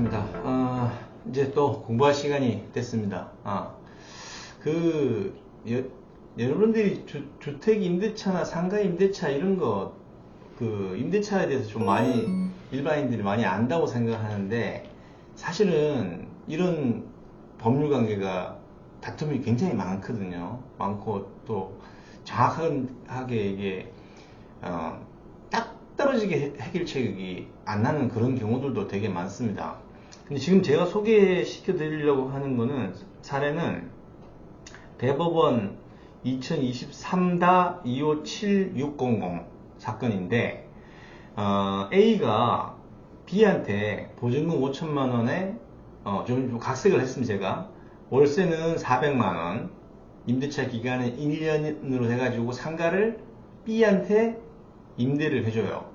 반갑습니다. 이제 또 공부할 시간이 됐습니다. 여러분들이 주택 임대차나 상가 임대차 이런 거, 임대차에 대해서 좀 많이, 일반인들이 많이 안다고 생각하는데, 사실은 이런 법률 관계가 다툼이 굉장히 많거든요. 많고, 또 정확하게 이게, 딱 떨어지게 해결책이 안 나는 그런 경우들도 되게 많습니다. 근데 지금 제가 소개시켜 드리려고 하는 거는, 사례는 대법원 2023-257600 사건인데, A가 B한테 보증금 5천만 원에 좀 각색을 했습니다. 제가 월세는 400만 원, 임대차 기간은 1년으로 해가지고 상가를 B한테 임대를 해줘요.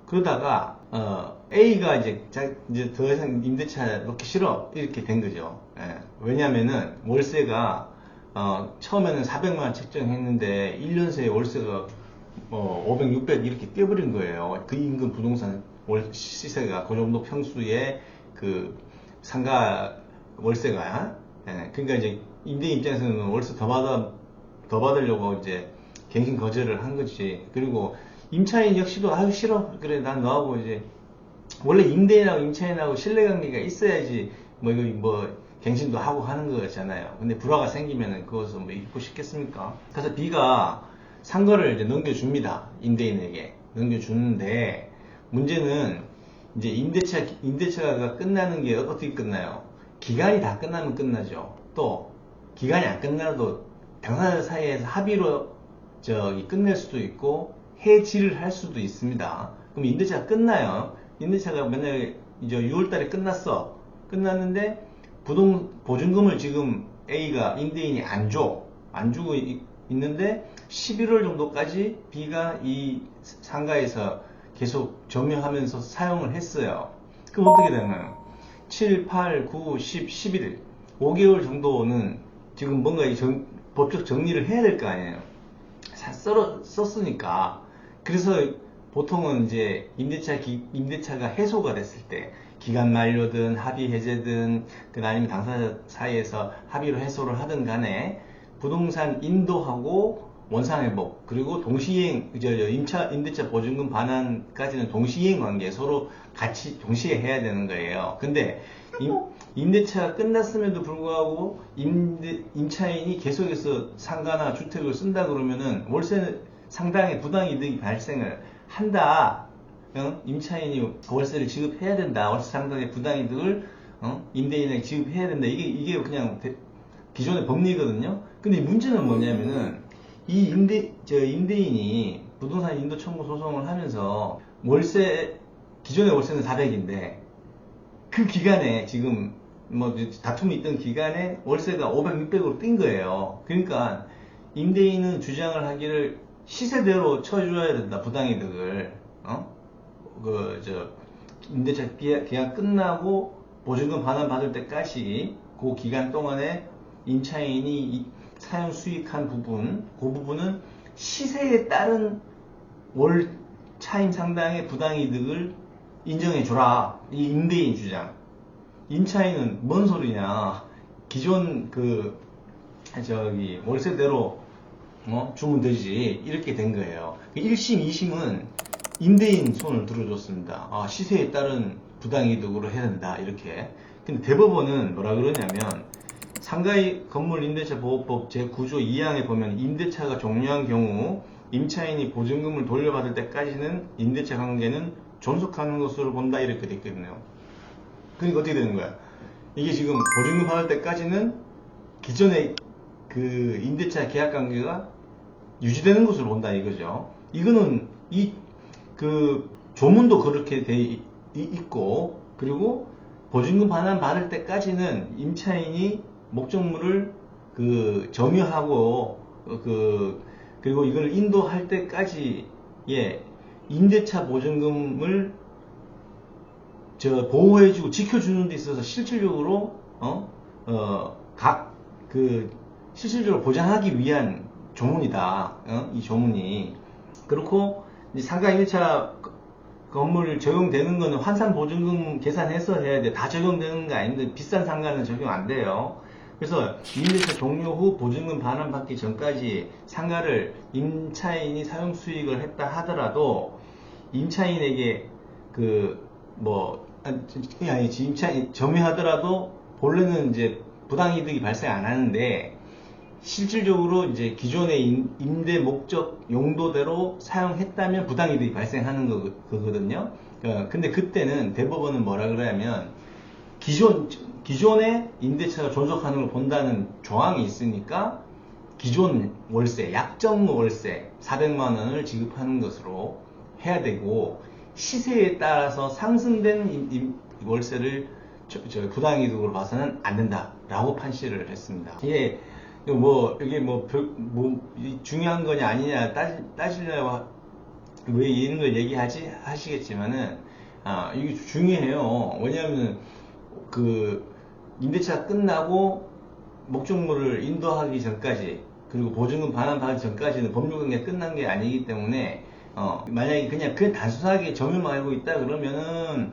그러다가 A가 이제 더 이상 임대차 놓기 싫어 이렇게 된 거죠. 왜냐면은 월세가 처음에는 400만 원 책정했는데 1년 새에 월세가 500, 600 이렇게 뛰어버린 거예요. 그 인근 부동산 시세가 그 정도 평수의 그 상가 월세가. 그러니까 이제 임대인 입장에서는 월세 더 받으려고 이제 갱신 거절을 한 거지. 그리고 임차인 역시도 아유 싫어, 그래 난 너하고 이제 원래 임대인하고 임차인하고 신뢰관계가 있어야지 이거 갱신도 하고 하는 거잖아요. 근데 불화가 생기면은 그것을 잊고 싶겠습니까? 그래서 B가 상가를 이제 넘겨줍니다. 임대인에게 넘겨주는데, 문제는 이제 임대차가 끝나는 게 어떻게 끝나요? 기간이 다 끝나면 끝나죠. 또 기간이 안 끝나도 당사자 사이에서 합의로 끝낼 수도 있고 해지를 할 수도 있습니다. 그럼 임대차가 끝나요. 임대차가 맨날 이제 6월달에 끝났는데 보증금을 지금 A가 임대인이 안 주고 있는데 11월 정도까지 B가 이 상가에서 계속 점유하면서 사용을 했어요. 그럼 어떻게 되나요? 7, 8, 9, 10, 11일 5개월 정도는 지금 뭔가 법적 정리를 해야 될 거 아니에요. 썼으니까. 그래서 보통은 이제 임대차가 해소가 됐을 때, 기간 만료든 합의 해제든 아니면 당사자 사이에서 합의로 해소를 하든 간에 부동산 인도하고 원상회복, 그리고 임대차 보증금 반환까지는 동시이행 관계, 서로 같이 동시에 해야 되는 거예요. 근데 임대차가 끝났음에도 불구하고 임차인이 계속해서 상가나 주택을 쓴다 그러면은 월세 상당히 부당이득이 발생을 한다. 임차인이 월세를 지급해야 된다. 월세 상당의 부당이득을 임대인에게 지급해야 된다. 이게 그냥 기존의 법리거든요. 근데 문제는 뭐냐면은 이 임대인이 부동산 인도 청구 소송을 하면서 기존의 월세는 400인데 그 기간에 지금 다툼이 있던 기간에 월세가 500, 600으로 뛴 거예요. 그러니까 임대인은 주장을 하기를 시세대로 쳐줘야 된다. 부당이득을 임대차 계약 끝나고 보증금 반환 받을 때까지 그 기간 동안에 임차인이 사용 수익한 부분, 그 부분은 시세에 따른 월 차임 상당의 부당이득을 인정해줘라. 이 임대인 주장. 임차인은 뭔 소리냐. 기존 월세대로 주면 되지. 이렇게 된 거예요. 1심, 2심은 임대인 손을 들어줬습니다. 시세에 따른 부당이득으로 해야 된다. 이렇게. 근데 대법원은 뭐라 그러냐면, 상가의 건물 임대차 보호법 제9조 2항에 보면 임대차가 종료한 경우 임차인이 보증금을 돌려받을 때까지는 임대차 관계는 존속하는 것으로 본다. 이렇게 돼 있거든요. 그러니까 어떻게 되는 거야? 이게 지금 보증금 받을 때까지는 기존의 임대차 계약 관계가 유지되는 것으로 본다 이거죠. 이거는 조문도 그렇게 돼 있고, 그리고 보증금 반환 받을 때까지는 임차인이 목적물을 점유하고 그리고 이걸 인도할 때까지 임대차 보증금을 보호해주고 지켜주는 데 있어서 실질적으로 실질적으로 보장하기 위한 조문이다. 이 조문이. 그렇고 상가 임대차 건물 적용되는 거는 환산보증금 계산해서 해야 돼. 다 적용되는 거 아닌데 비싼 상가는 적용 안 돼요. 그래서 임대차 종료 후 보증금 반환받기 전까지 상가를 임차인이 사용 수익을 했다 하더라도 임차인에게 임차인 점유하더라도 본래는 이제 부당이득이 발생 안 하는데 실질적으로 이제 기존의 임대 목적 용도대로 사용했다면 부당이득이 발생하는 거거든요. 근데 그때는 대법원은 뭐라 그러냐면 기존의 임대차가 존속하는 걸 본다는 조항이 있으니까 기존 월세, 약정 월세 400만 원을 지급하는 것으로 해야 되고 시세에 따라서 상승된 월세를 부당이득으로 봐서는 안 된다라고 판시를 했습니다. 이게 중요한 거냐 아니냐 따지려고 왜 이런 걸 하시겠지만은 이게 중요해요. 왜냐하면 임대차 끝나고 목적물을 인도하기 전까지 그리고 보증금 반환받기 전까지는 법률관계가 끝난 게 아니기 때문에 만약에 그냥 단순하게 점유만 알고 있다 그러면은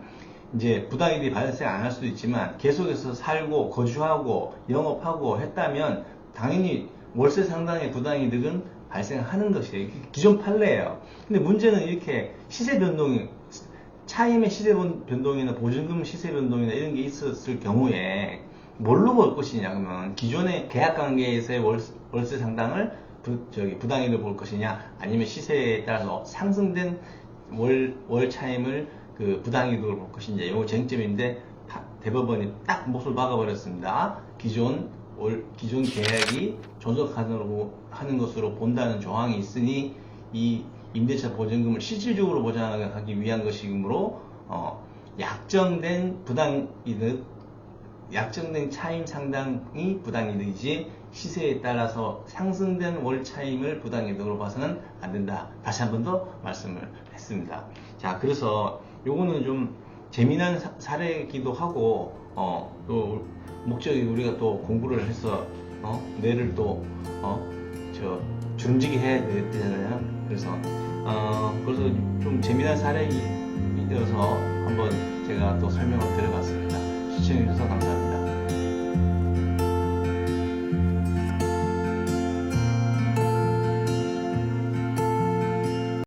이제 부당이득이 발생 안 할 수도 있지만 계속해서 살고 거주하고 영업하고 했다면 당연히 월세 상당의 부당이득은 발생하는 것이에요. 기존 판례예요. 근데 문제는 이렇게 시세 변동이 차임의 시세 변동이나 보증금 시세 변동이나 이런 게 있었을 경우에 뭘로 볼 것이냐 그러면 기존의 계약 관계에서의 월세 상당을 부당이득을 볼 것이냐 아니면 시세에 따라서 상승된 월 차임을 부당이득을 볼 것이냐 이거 쟁점인데 대법원이 딱 못을 박아버렸습니다. 기존 계약이 존속하는 것으로 본다는 조항이 있으니 이 임대차 보증금을 실질적으로 보장하기 위한 것이므로 약정된 차임 상당이 부당이득이지 시세에 따라서 상승된 월 차임을 부당이득으로 봐서는 안 된다. 다시 한 번 더 말씀을 했습니다. 자, 그래서 요거는 좀 재미난 사례이기도 하고 또 목적이 우리가 또 공부를 해서 뇌를 또 주름지게 해야 되잖아요. 그래서 좀 재미난 사례이어서 한번 제가 또 설명을 드려봤습니다. 시청해주셔서 감사합니다.